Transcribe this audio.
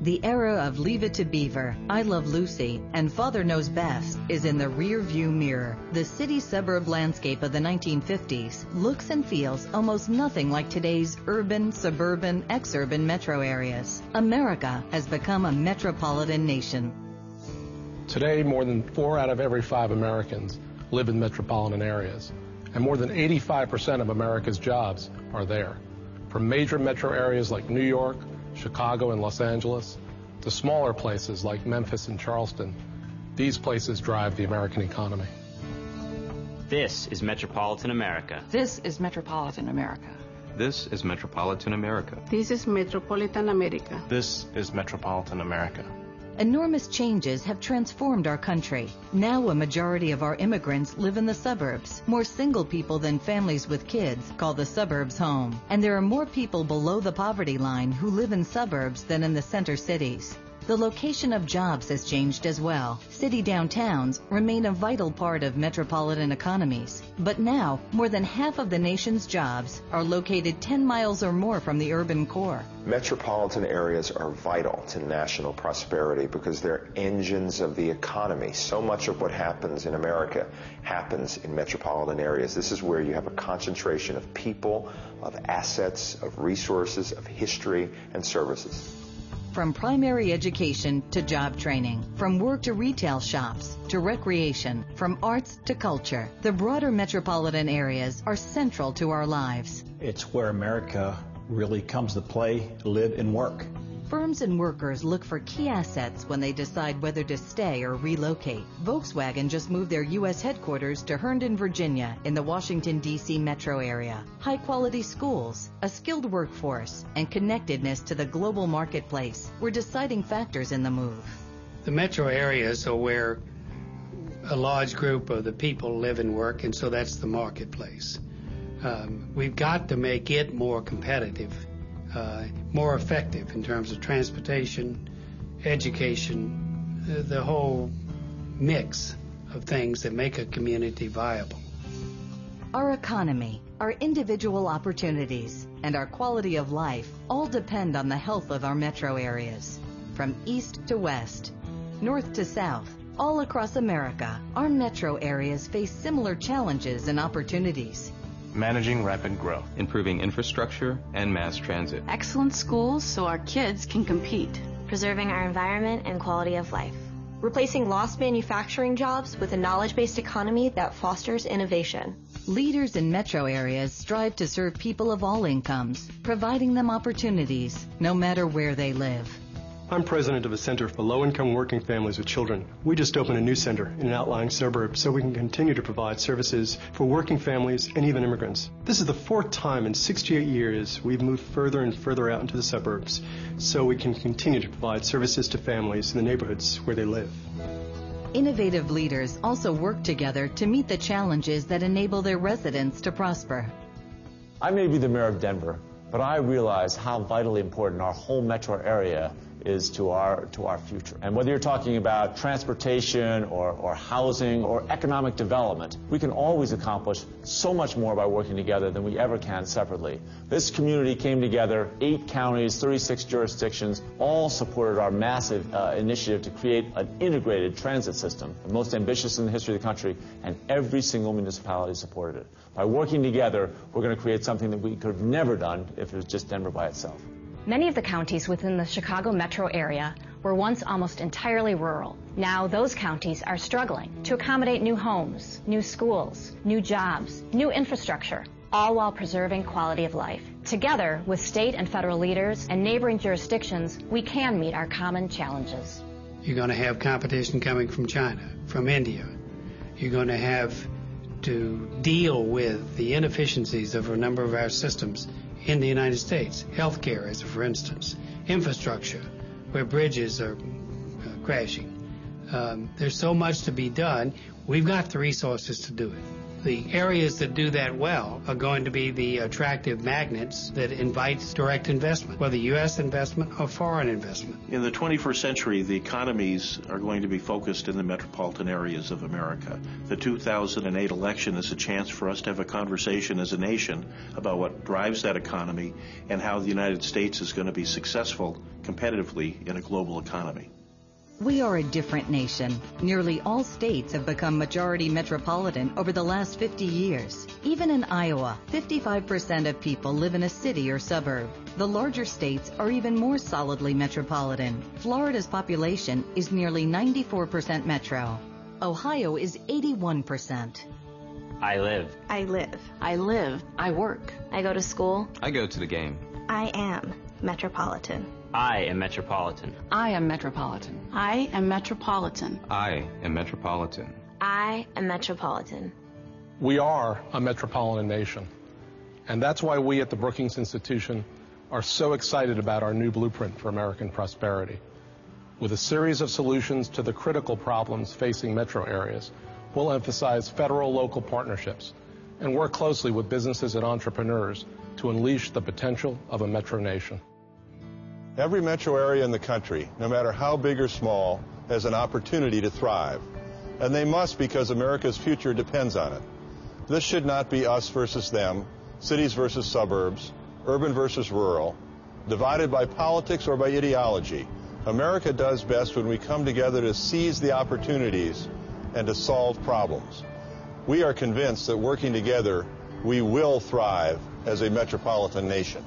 The era of Leave It to Beaver, I Love Lucy, and Father Knows Best is in the rear-view mirror. The city-suburb landscape of the 1950s looks and feels almost nothing like today's urban, suburban, ex-urban metro areas. America has become a metropolitan nation. Today, more than 4 out of every 5 Americans live in metropolitan areas, and more than 85% of America's jobs are there. From major metro areas like New York, Chicago, and Los Angeles, to smaller places like Memphis and Charleston, these places drive the American economy. This is Metropolitan America. This is Metropolitan America. This is Metropolitan America. This is Metropolitan America. This is Metropolitan America. Enormous changes have transformed our country. Now a majority of our immigrants live in the suburbs. More single people than families with kids call the suburbs home. And there are more people below the poverty line who live in suburbs than in the center cities. The location of jobs has changed as well. City downtowns remain a vital part of metropolitan economies. But now, more than half of the nation's jobs are located 10 miles or more from the urban core. Metropolitan areas are vital to national prosperity because they're engines of the economy. So much of what happens in America happens in metropolitan areas. This is where you have a concentration of people, of assets, of resources, of history and services. From primary education to job training, from work to retail shops to recreation, from arts to culture, the broader metropolitan areas are central to our lives. It's where America really comes to play, live, and work. Firms and workers look for key assets when they decide whether to stay or relocate. Volkswagen just moved their U.S. headquarters to Herndon, Virginia, in the Washington, D.C. metro area. High-quality schools, a skilled workforce, and connectedness to the global marketplace were deciding factors in the move. The metro areas are where a large group of the people live and work, and so that's the marketplace. We've got to make it more competitive. More effective in terms of transportation, education, the whole mix of things that make a community viable. Our economy, our individual opportunities, and our quality of life all depend on the health of our metro areas. From east to west, north to south, all across America, our metro areas face similar challenges and opportunities. Managing rapid growth, improving infrastructure and mass transit. Excellent schools so our kids can compete. Preserving our environment and quality of life. Replacing lost manufacturing jobs with a knowledge-based economy that fosters innovation. Leaders in metro areas strive to serve people of all incomes, providing them opportunities no matter where they live. I'm president of a center for low-income working families with children. We just opened a new center in an outlying suburb so we can continue to provide services for working families and even immigrants. This is the 4th time in 68 years we've moved further and further out into the suburbs so we can continue to provide services to families in the neighborhoods where they live. Innovative leaders also work together to meet the challenges that enable their residents to prosper. I may be the mayor of Denver, but I realize how vitally important our whole metro area is to our future. And whether you're talking about transportation or housing or economic development, we can always accomplish so much more by working together than we ever can separately. This community came together, 8 counties, 36 jurisdictions, all supported our massive initiative to create an integrated transit system, the most ambitious in the history of the country, and every single municipality supported it. By working together, we're going to create something that we could have never done if it was just Denver by itself. Many of the counties within the Chicago metro area were once almost entirely rural. Now those counties are struggling to accommodate new homes, new schools, new jobs, new infrastructure, all while preserving quality of life. Together with state and federal leaders and neighboring jurisdictions, we can meet our common challenges. You're going to have competition coming from China, from India. You're going to have to deal with the inefficiencies of a number of our systems in the United States. Healthcare, as for instance, infrastructure, where bridges are crashing. There's so much to be done. We've got the resources to do it. The areas that do that well are going to be the attractive magnets that invites direct investment, whether U.S. investment or foreign investment. In the 21st century, the economies are going to be focused in the metropolitan areas of America. The 2008 election is a chance for us to have a conversation as a nation about what drives that economy and how the United States is going to be successful competitively in a global economy. We are a different nation. Nearly all states have become majority metropolitan over the last 50 years. Even in Iowa, 55% of people live in a city or suburb. The larger states are even more solidly metropolitan. Florida's population is nearly 94% metro. Ohio is 81%. I live. I live. I live. I work. I go to school. I go to the game. I am metropolitan. I am metropolitan. I am metropolitan. I am metropolitan. I am metropolitan. I am metropolitan. We are a metropolitan nation, and that's why we at the Brookings Institution are so excited about our new blueprint for American prosperity. With a series of solutions to the critical problems facing metro areas, we'll emphasize federal-local partnerships and work closely with businesses and entrepreneurs to unleash the potential of a metro nation. Every metro area in the country, no matter how big or small, has an opportunity to thrive. And they must, because America's future depends on it. This should not be us versus them, cities versus suburbs, urban versus rural, divided by politics or by ideology. America does best when we come together to seize the opportunities and to solve problems. We are convinced that working together, we will thrive as a metropolitan nation.